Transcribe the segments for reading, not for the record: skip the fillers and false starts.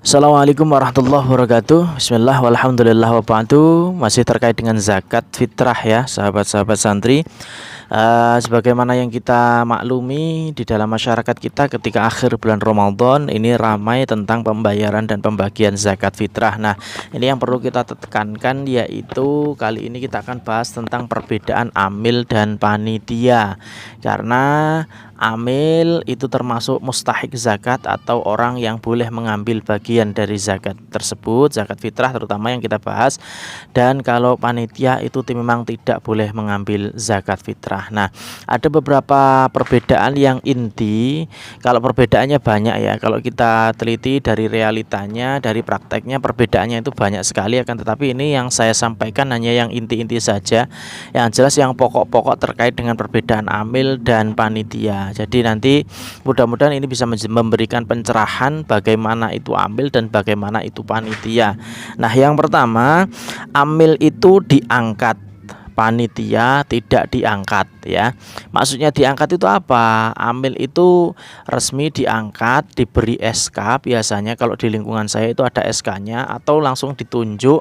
Assalamualaikum warahmatullahi wabarakatuh. Bismillah walhamdulillah waba'du. Masih terkait dengan zakat fitrah ya sahabat-sahabat santri. Sebagaimana yang kita maklumi di dalam masyarakat kita ketika akhir bulan Ramadan ini ramai tentang pembayaran dan pembagian zakat fitrah. Nah, ini yang perlu kita tekankan yaitu kali ini kita akan bahas tentang perbedaan amil dan panitia. Karena amil itu termasuk mustahik zakat atau orang yang boleh mengambil bagian dari zakat tersebut, zakat fitrah terutama yang kita bahas. Dan kalau panitia itu memang tidak boleh mengambil zakat fitrah. Nah, ada beberapa perbedaan yang inti. Kalau perbedaannya banyak ya, kalau kita teliti dari realitanya, dari prakteknya perbedaannya itu banyak sekali, akan tetapi ini yang saya sampaikan hanya yang inti-inti saja. Yang jelas yang pokok-pokok terkait dengan perbedaan amil dan panitia. Jadi nanti mudah-mudahan ini bisa memberikan pencerahan bagaimana itu amil dan bagaimana itu panitia. Nah, yang pertama, amil itu diangkat, panitia tidak diangkat ya. Maksudnya diangkat itu apa? Amil itu resmi diangkat, diberi SK, biasanya kalau di lingkungan saya itu ada SK-nya, atau langsung ditunjuk,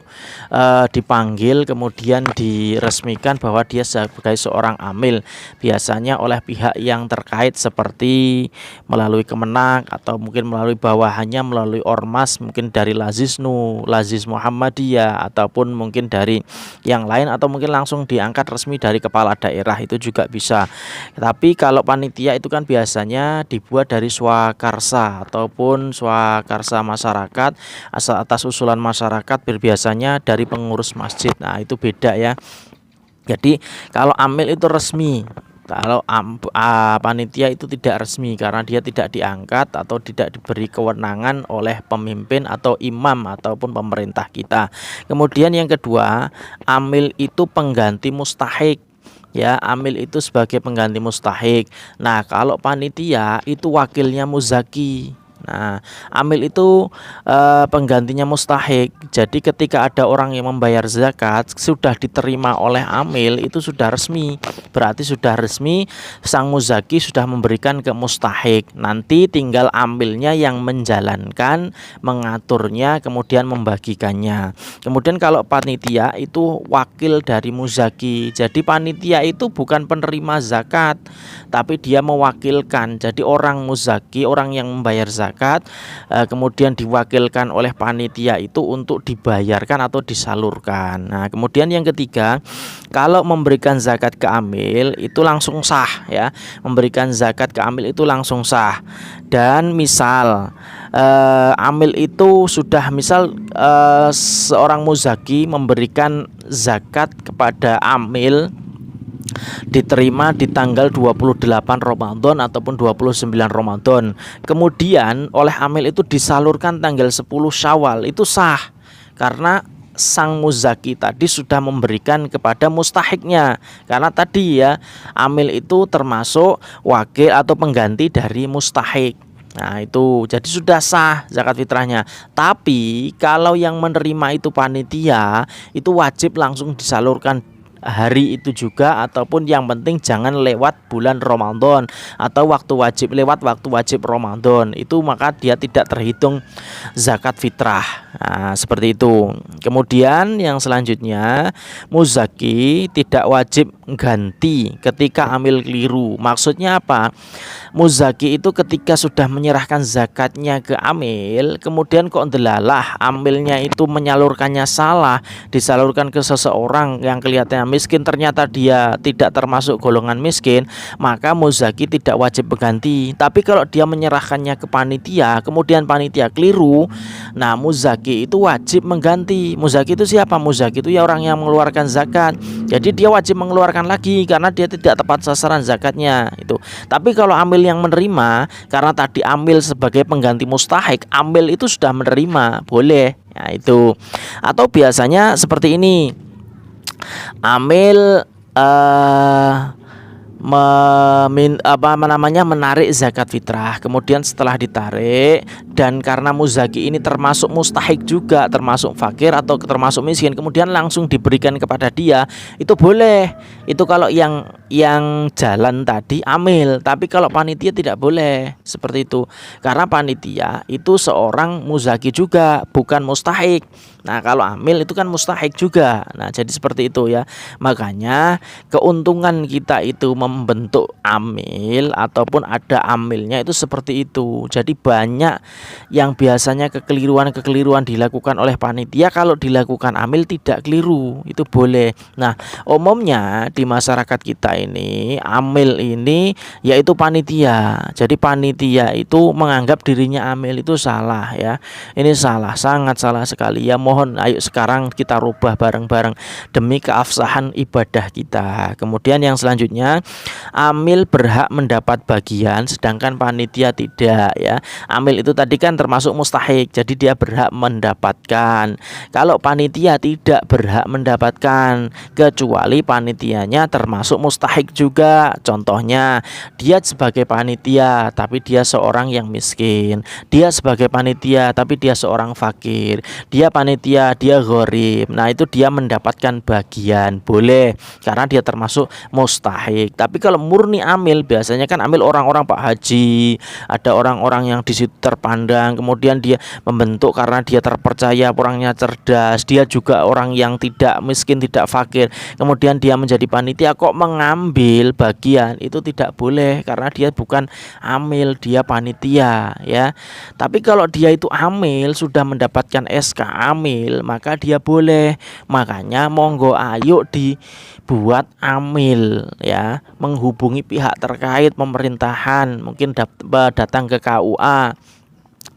dipanggil, kemudian diresmikan bahwa dia sebagai seorang amil, biasanya oleh pihak yang terkait seperti melalui Kemenak atau mungkin melalui bawahannya, melalui ormas, mungkin dari Lazisnu, Lazis Muhammadiyah, ataupun mungkin dari yang lain, atau mungkin langsung diangkat resmi dari kepala daerah, itu juga bisa. Tapi kalau panitia itu kan biasanya dibuat dari swakarsa ataupun swakarsa masyarakat, asal atas usulan masyarakat, biasanya dari pengurus masjid. Nah, itu beda ya. Jadi kalau amil itu resmi, kalau panitia itu tidak resmi karena dia tidak diangkat atau tidak diberi kewenangan oleh pemimpin atau imam ataupun pemerintah kita. Kemudian yang kedua, amil itu pengganti mustahik. Ya, amil itu sebagai pengganti mustahik. Nah, kalau panitia itu wakilnya muzaki. Nah, amil itu penggantinya mustahik. Jadi ketika ada orang yang membayar zakat sudah diterima oleh amil, itu sudah resmi. Berarti sudah resmi, sang muzaki sudah memberikan ke mustahik. Nanti tinggal amilnya yang menjalankan, mengaturnya, kemudian membagikannya. Kemudian kalau panitia itu wakil dari muzaki. Jadi panitia itu bukan penerima zakat, tapi dia mewakilkan. Jadi orang muzaki, orang yang membayar zakat, kemudian diwakilkan oleh panitia itu untuk dibayarkan atau disalurkan. Nah, kemudian yang ketiga, kalau memberikan zakat ke amil itu langsung sah ya. Memberikan zakat ke amil itu langsung sah. Dan misal amil itu sudah seorang muzaki memberikan zakat kepada amil, diterima di tanggal 28 Ramadan ataupun 29 Ramadan. Kemudian oleh amil itu disalurkan tanggal 10 Syawal, itu sah karena sang muzaki tadi sudah memberikan kepada mustahiknya. Karena tadi ya, amil itu termasuk wakil atau pengganti dari mustahik. Nah, itu jadi sudah sah zakat fitrahnya. Tapi kalau yang menerima itu panitia, itu wajib langsung disalurkan hari itu juga, ataupun yang penting jangan lewat bulan Ramadan atau lewat waktu wajib Ramadan, itu maka dia tidak terhitung zakat fitrah. Nah, seperti itu. Kemudian yang selanjutnya, muzaki tidak wajib ganti ketika amil keliru. Maksudnya apa? Muzaki itu ketika sudah menyerahkan zakatnya ke amil, kemudian kok ndelalah amilnya itu menyalurkannya salah, disalurkan ke seseorang yang kelihatannya miskin, ternyata dia tidak termasuk golongan miskin, maka muzaki tidak wajib berganti. Tapi kalau dia menyerahkannya ke panitia, kemudian panitia keliru, nah muzaki itu wajib mengganti. Muzaki itu siapa? Muzaki itu ya orang yang mengeluarkan zakat. Jadi dia wajib mengeluarkan lagi karena dia tidak tepat sasaran zakatnya itu. Tapi kalau amil yang menerima, karena tadi amil sebagai pengganti mustahik, amil itu sudah menerima, boleh. Ya, itu. Atau biasanya seperti ini. Amil menarik zakat fitrah. Kemudian setelah ditarik, dan karena muzaki ini termasuk mustahik juga, termasuk fakir atau termasuk miskin, kemudian langsung diberikan kepada dia, itu boleh. Itu kalau yang jalan tadi amil, tapi kalau panitia tidak boleh seperti itu. Karena panitia itu seorang muzaki juga, bukan mustahik. Nah, kalau amil itu kan mustahik juga. Nah, jadi seperti itu ya. Makanya keuntungan kita itu membentuk amil ataupun ada amilnya itu seperti itu. Jadi banyak yang biasanya kekeliruan dilakukan oleh panitia, kalau dilakukan amil tidak keliru, itu boleh. Nah, umumnya di masyarakat kita ini amil ini yaitu panitia. Jadi panitia itu menganggap dirinya amil itu salah ya. Ini salah, sangat salah sekali ya. Mohon ayo sekarang kita rubah bareng-bareng demi keabsahan ibadah kita. Kemudian yang selanjutnya, amil berhak mendapat bagian sedangkan panitia tidak ya. Amil itu tadi kan termasuk mustahik, jadi dia berhak mendapatkan. Kalau panitia tidak berhak mendapatkan, kecuali panitianya termasuk mustahik juga. Contohnya, dia sebagai panitia tapi dia seorang yang miskin. Dia sebagai panitia tapi dia seorang fakir. Dia panitia, dia gharib. Nah, itu dia mendapatkan bagian, boleh, karena dia termasuk mustahik. Tapi kalau murni amil, biasanya kan amil orang-orang Pak Haji, ada orang-orang yang di situ terpandang, kemudian dia membentuk karena dia terpercaya, orangnya cerdas, dia juga orang yang tidak miskin, tidak fakir, kemudian dia menjadi panitia kok mengambil bagian, itu tidak boleh karena dia bukan amil, dia panitia ya. Tapi kalau dia itu amil, sudah mendapatkan SK amil, maka dia boleh. Makanya monggo ayo dibuat amil ya, menghubungi pihak terkait pemerintahan, mungkin datang ke KUA,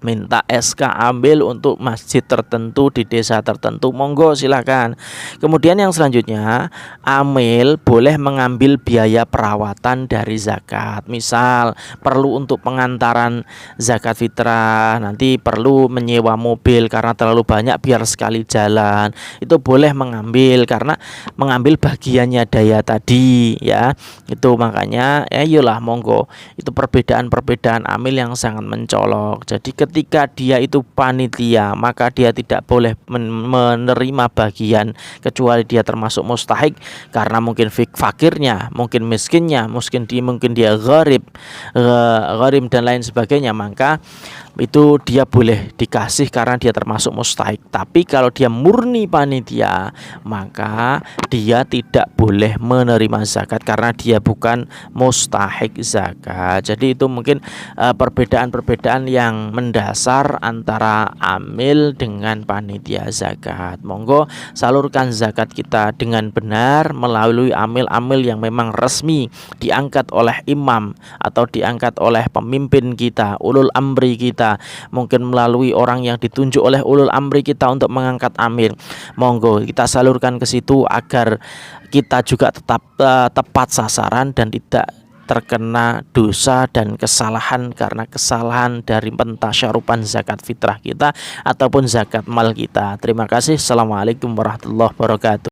minta SK ambil untuk masjid tertentu di desa tertentu, monggo silakan. Kemudian yang selanjutnya, amil boleh mengambil biaya perawatan dari zakat. Misal perlu untuk pengantaran zakat fitrah, nanti perlu menyewa mobil karena terlalu banyak biar sekali jalan, itu boleh mengambil karena mengambil bagiannya daya tadi ya. Itu makanya ayolah monggo, itu perbedaan-perbedaan amil yang sangat mencolok. Jadi ketika dia itu panitia, maka dia tidak boleh menerima bagian kecuali dia termasuk mustahik, karena mungkin fakirnya, mungkin miskinnya, mungkin dia gharib dan lain sebagainya, maka itu dia boleh dikasih karena dia termasuk mustahik. Tapi kalau dia murni panitia, maka dia tidak boleh menerima zakat karena dia bukan mustahik zakat. Jadi itu mungkin perbedaan-perbedaan yang mendasar antara amil dengan panitia zakat. Monggo salurkan zakat kita dengan benar melalui amil-amil yang memang resmi diangkat oleh imam atau diangkat oleh pemimpin kita, ulul amri kita, mungkin melalui orang yang ditunjuk oleh ulul amri kita untuk mengangkat amir. Monggo kita salurkan ke situ agar kita juga tetap tepat sasaran dan tidak terkena dosa dan kesalahan karena kesalahan dari pentasyarupan zakat fitrah kita ataupun zakat mal kita. Terima kasih. Assalamualaikum warahmatullahi wabarakatuh.